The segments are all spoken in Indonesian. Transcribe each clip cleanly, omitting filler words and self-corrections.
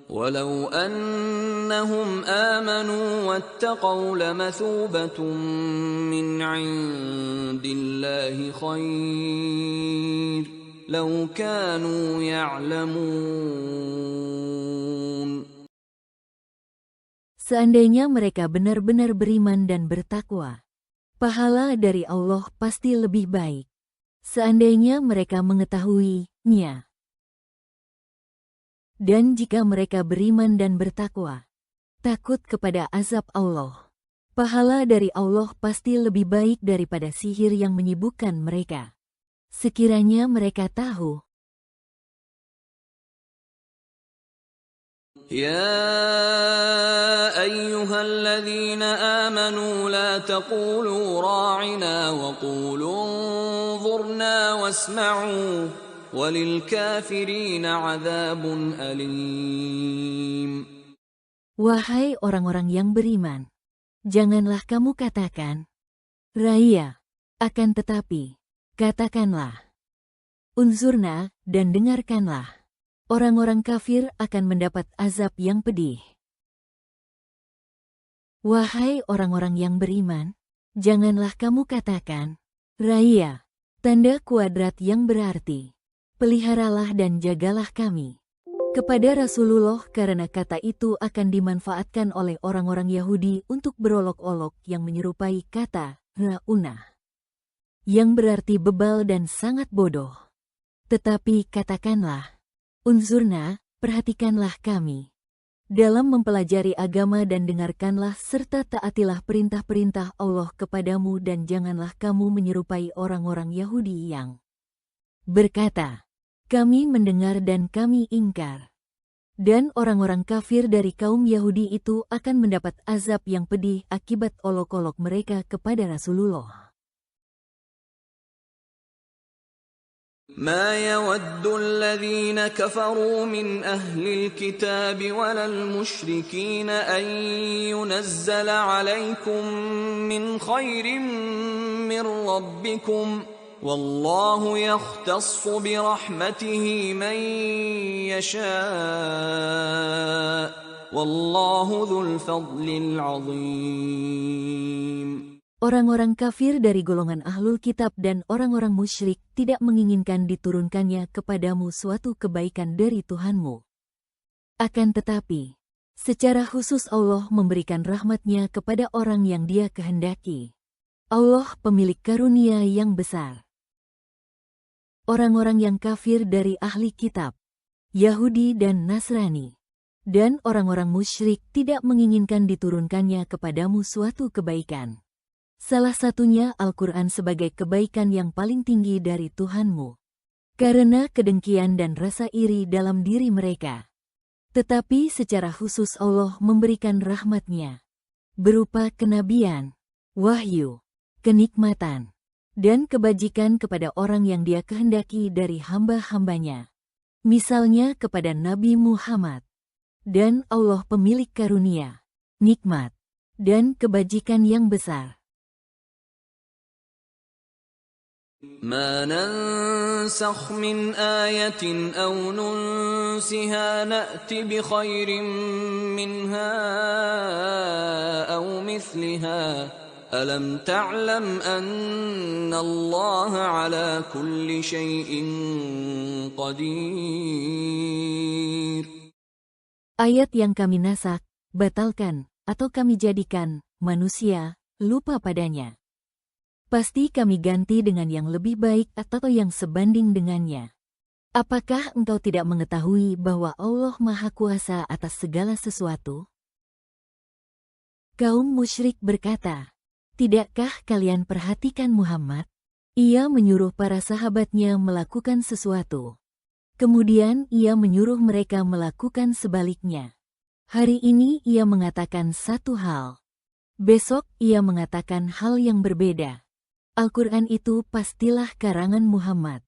ولو أنهم آمنوا واتقوا لمثوبة من عند الله خير لو كانوا يعلمون. Seandainya mereka benar-benar beriman dan bertakwa, pahala dari Allah pasti lebih baik. Seandainya mereka mengetahuinya. Dan jika mereka beriman dan bertakwa, takut kepada azab Allah, pahala dari Allah pasti lebih baik daripada sihir yang menyibukkan mereka. Sekiranya mereka tahu. يا أيها الذين آمنوا لا تقولوا راعنا وقولوا انظرنا واسمعوا وللكافرين عذاب أليم. Wahai orang-orang yang beriman, janganlah kamu katakan raya, akan tetapi katakanlah unzurna dan dengarkanlah. Orang-orang kafir akan mendapat azab yang pedih. Wahai orang-orang yang beriman, janganlah kamu katakan raya, tanda kuadrat yang berarti peliharalah dan jagalah kami kepada Rasulullah, karena kata itu akan dimanfaatkan oleh orang-orang Yahudi untuk berolok-olok yang menyerupai kata ra'unah, yang berarti bebal dan sangat bodoh. Tetapi katakanlah unzurna, perhatikanlah kami dalam mempelajari agama dan dengarkanlah serta taatilah perintah-perintah Allah kepadamu dan janganlah kamu menyerupai orang-orang Yahudi yang berkata, kami mendengar dan kami ingkar. Dan orang-orang kafir dari kaum Yahudi itu akan mendapat azab yang pedih akibat olok-olok mereka kepada Rasulullah. ما يود الذين كفروا من أهل الكتاب ولا المشركين أن ينزل عليكم من خير من ربكم والله يختص برحمته من يشاء والله ذو الفضل العظيم. Orang-orang kafir dari golongan ahlul kitab dan orang-orang musyrik tidak menginginkan diturunkannya kepadamu suatu kebaikan dari Tuhanmu. Akan tetapi, secara khusus Allah memberikan rahmatnya kepada orang yang Dia kehendaki. Allah pemilik karunia yang besar. Orang-orang yang kafir dari ahli kitab, Yahudi dan Nasrani, dan orang-orang musyrik tidak menginginkan diturunkannya kepadamu suatu kebaikan. Salah satunya Al-Quran sebagai kebaikan yang paling tinggi dari Tuhanmu, karena kedengkian dan rasa iri dalam diri mereka. Tetapi secara khusus Allah memberikan rahmatnya, berupa kenabian, wahyu, kenikmatan, dan kebajikan kepada orang yang Dia kehendaki dari hamba-hambanya. Misalnya kepada Nabi Muhammad. Dan Allah pemilik karunia, nikmat, dan kebajikan yang besar. ما ننسخ من آية أو ننسها نأت بخير منها أو مثلها ألم تعلم أن الله على كل شيء قدير. Ayat yang kami nasak, batalkan, atau kami jadikan manusia lupa padanya. Pasti kami ganti dengan yang lebih baik atau yang sebanding dengannya. Apakah engkau tidak mengetahui bahwa Allah Maha Kuasa atas segala sesuatu? Kaum musyrik berkata, tidakkah kalian perhatikan Muhammad? Ia menyuruh para sahabatnya melakukan sesuatu. Kemudian ia menyuruh mereka melakukan sebaliknya. Hari ini ia mengatakan satu hal. Besok ia mengatakan hal yang berbeda. Al-Quran itu pastilah karangan Muhammad.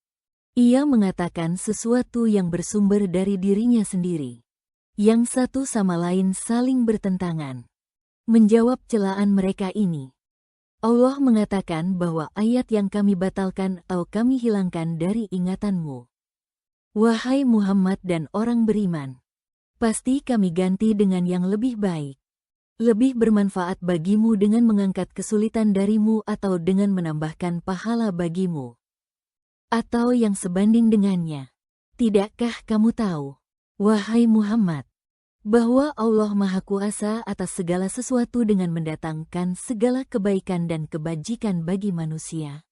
Ia mengatakan sesuatu yang bersumber dari dirinya sendiri. Yang satu sama lain saling bertentangan. Menjawab celaan mereka ini, Allah mengatakan bahwa ayat yang kami batalkan atau kami hilangkan dari ingatanmu. Wahai Muhammad dan orang beriman, Pasti kami ganti dengan yang lebih baik. Lebih bermanfaat bagimu dengan mengangkat kesulitan darimu atau dengan menambahkan pahala bagimu. Atau yang sebanding dengannya. Tidakkah kamu tahu, wahai Muhammad, bahwa Allah Maha Kuasa atas segala sesuatu dengan mendatangkan segala kebaikan dan kebajikan bagi manusia?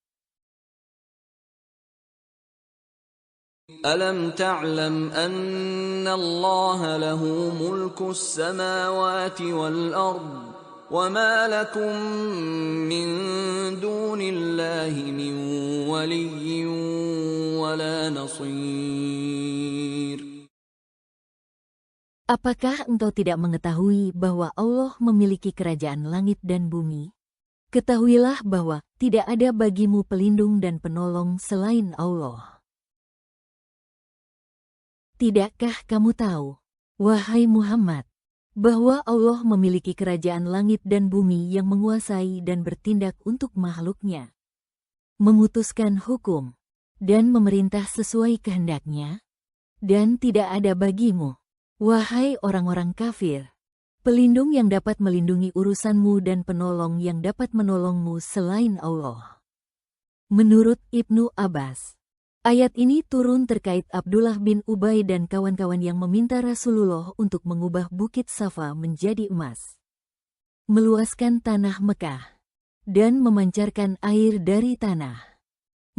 ألم تعلم أن الله له ملك السماوات والأرض وما لكم من دون الله من ولي ولا نصير. Apakah engkau tidak mengetahui bahwa Allah memiliki kerajaan langit dan bumi? Ketahuilah bahwa tidak ada bagimu pelindung dan penolong selain Allah. Tidakkah kamu tahu, wahai Muhammad, bahwa Allah memiliki kerajaan langit dan bumi yang menguasai dan bertindak untuk makhluknya, memutuskan hukum, dan memerintah sesuai kehendaknya? Dan tidak ada bagimu, wahai orang-orang kafir, pelindung yang dapat melindungi urusanmu dan penolong yang dapat menolongmu selain Allah. Menurut Ibnu Abbas, ayat ini turun terkait Abdullah bin Ubay dan kawan-kawan yang meminta Rasulullah untuk mengubah Bukit Safa menjadi emas, meluaskan tanah Mekah, dan memancarkan air dari tanah.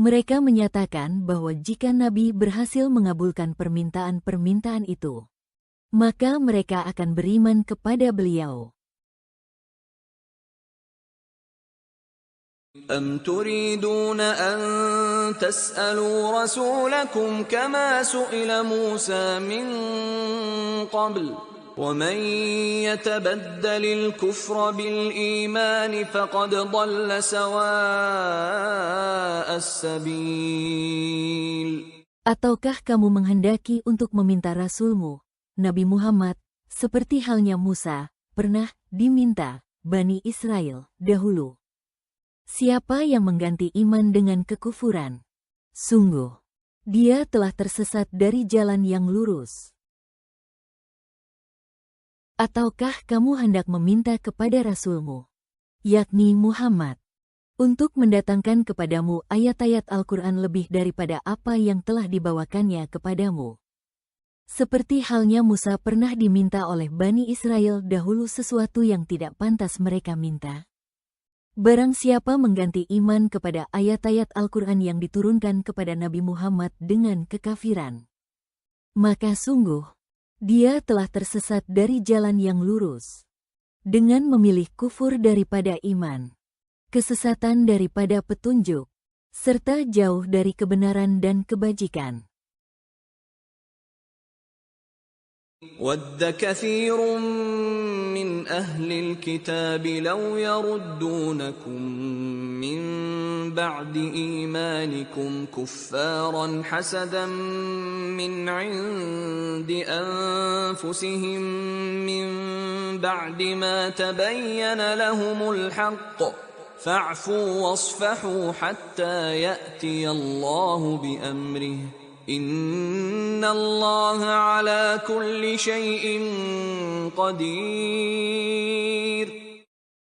Mereka menyatakan bahwa jika Nabi berhasil mengabulkan permintaan-permintaan itu, maka mereka akan beriman kepada beliau. أم تريدون أن تسألوا رسولكم كما سئل موسى من قبل ومن يتبدل الكفر بالإيمان فقد ضل سواء السبيل. Ataukah kamu menghendaki untuk meminta Rasulmu, Nabi Muhammad, seperti halnya Musa, pernah diminta Bani Israel dahulu? Siapa yang mengganti iman dengan kekufuran? Sungguh, dia telah tersesat dari jalan yang lurus. Ataukah kamu hendak meminta kepada Rasulmu, yakni Muhammad, untuk mendatangkan kepadamu ayat-ayat Al-Quran lebih daripada apa yang telah dibawakannya kepadamu? Seperti halnya Musa pernah diminta oleh Bani Israel dahulu sesuatu yang tidak pantas mereka minta. Barang siapa mengganti iman kepada ayat-ayat Al-Quran yang diturunkan kepada Nabi Muhammad dengan kekafiran, maka sungguh, dia telah tersesat dari jalan yang lurus. Dengan memilih kufur daripada iman, kesesatan daripada petunjuk, serta jauh dari kebenaran dan kebajikan. وَدَّ كَثِيرٌ مِّنْ أَهْلِ الْكِتَابِ لَوْ يَرُدُّونَكُم مِّن بَعْدِ إِيمَانِكُمْ كُفَّارًا حَسَدًا مِّنْ عِندِ أَنفُسِهِم مِّن بَعْدِ مَا تَبَيَّنَ لَهُمُ الْحَقُّ فَاعْفُوا وَاصْفَحُوا حَتَّى يَأْتِيَ اللَّهُ بِأَمْرِهِ Inna Allah ala kulli syai'in qadir.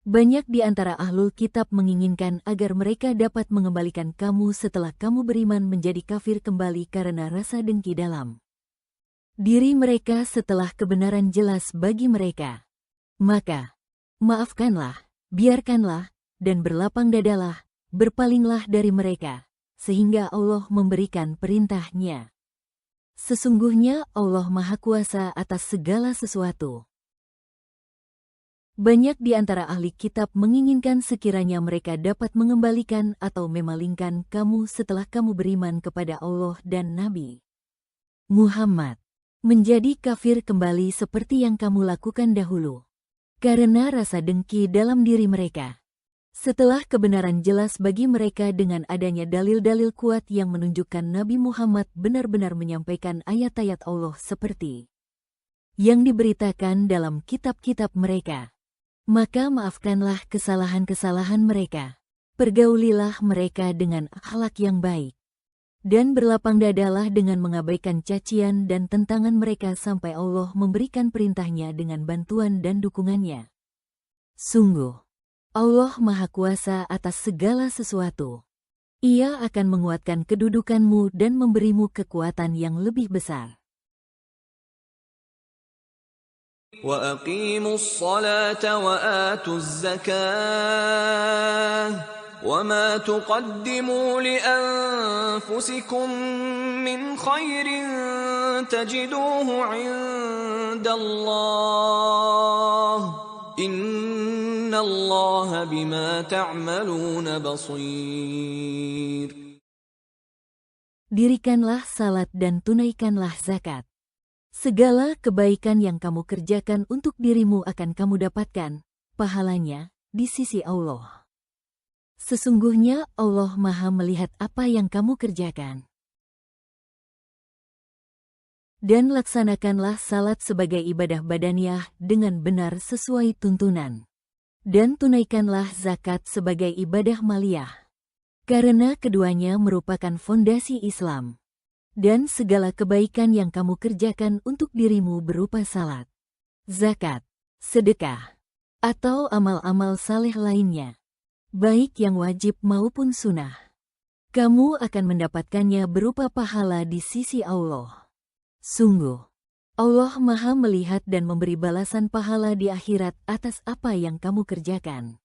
Banyak di antara ahlul kitab menginginkan agar mereka dapat mengembalikan kamu setelah kamu beriman menjadi kafir kembali karena rasa dengki dalam diri mereka setelah kebenaran jelas bagi mereka. Maka, maafkanlah, biarkanlah, dan berlapang dadalah, berpalinglah dari mereka, sehingga Allah memberikan perintahnya. Sesungguhnya Allah Maha Kuasa atas segala sesuatu. Banyak di antara ahli kitab menginginkan sekiranya mereka dapat mengembalikan atau memalingkan kamu setelah kamu beriman kepada Allah dan Nabi Muhammad, menjadi kafir kembali seperti yang kamu lakukan dahulu, karena rasa dengki dalam diri mereka. Setelah kebenaran jelas bagi mereka dengan adanya dalil-dalil kuat yang menunjukkan Nabi Muhammad benar-benar menyampaikan ayat-ayat Allah seperti yang diberitakan dalam kitab-kitab mereka, maka maafkanlah kesalahan-kesalahan mereka. Pergaulilah mereka dengan akhlak yang baik. Dan berlapang dadalah dengan mengabaikan cacian dan tentangan mereka sampai Allah memberikan perintahnya dengan bantuan dan dukungannya. Sungguh, Allah Maha Kuasa atas segala sesuatu. Ia akan menguatkan kedudukanmu dan memberimu kekuatan yang lebih besar. وَأَقِيمُوا الصَّلَاةَ وَآتُوا الزَّكَاةَ وَمَا تُقَدِّمُوا لِأَنفُسِكُم مِّنْ خَيْرٍ تَجِدُوهُ عِندَ اللَّهِ إِنَّ اللَّهَ بِمَا تَعْمَلُونَ بَصِيرٌ. Dirikanlah salat dan tunaikanlah zakat. Segala kebaikan yang kamu kerjakan untuk dirimu akan kamu dapatkan pahalanya di sisi Allah. Sesungguhnya Allah Maha melihat apa yang kamu kerjakan. Dan laksanakanlah salat sebagai ibadah badaniyah dengan benar sesuai tuntunan. Dan tunaikanlah zakat sebagai ibadah maliyah. Karena keduanya merupakan fondasi Islam. Dan segala kebaikan yang kamu kerjakan untuk dirimu berupa salat, zakat, sedekah, atau amal-amal saleh lainnya, baik yang wajib maupun sunnah, kamu akan mendapatkannya berupa pahala di sisi Allah. Sungguh, Allah Maha melihat dan memberi balasan pahala di akhirat atas apa yang kamu kerjakan.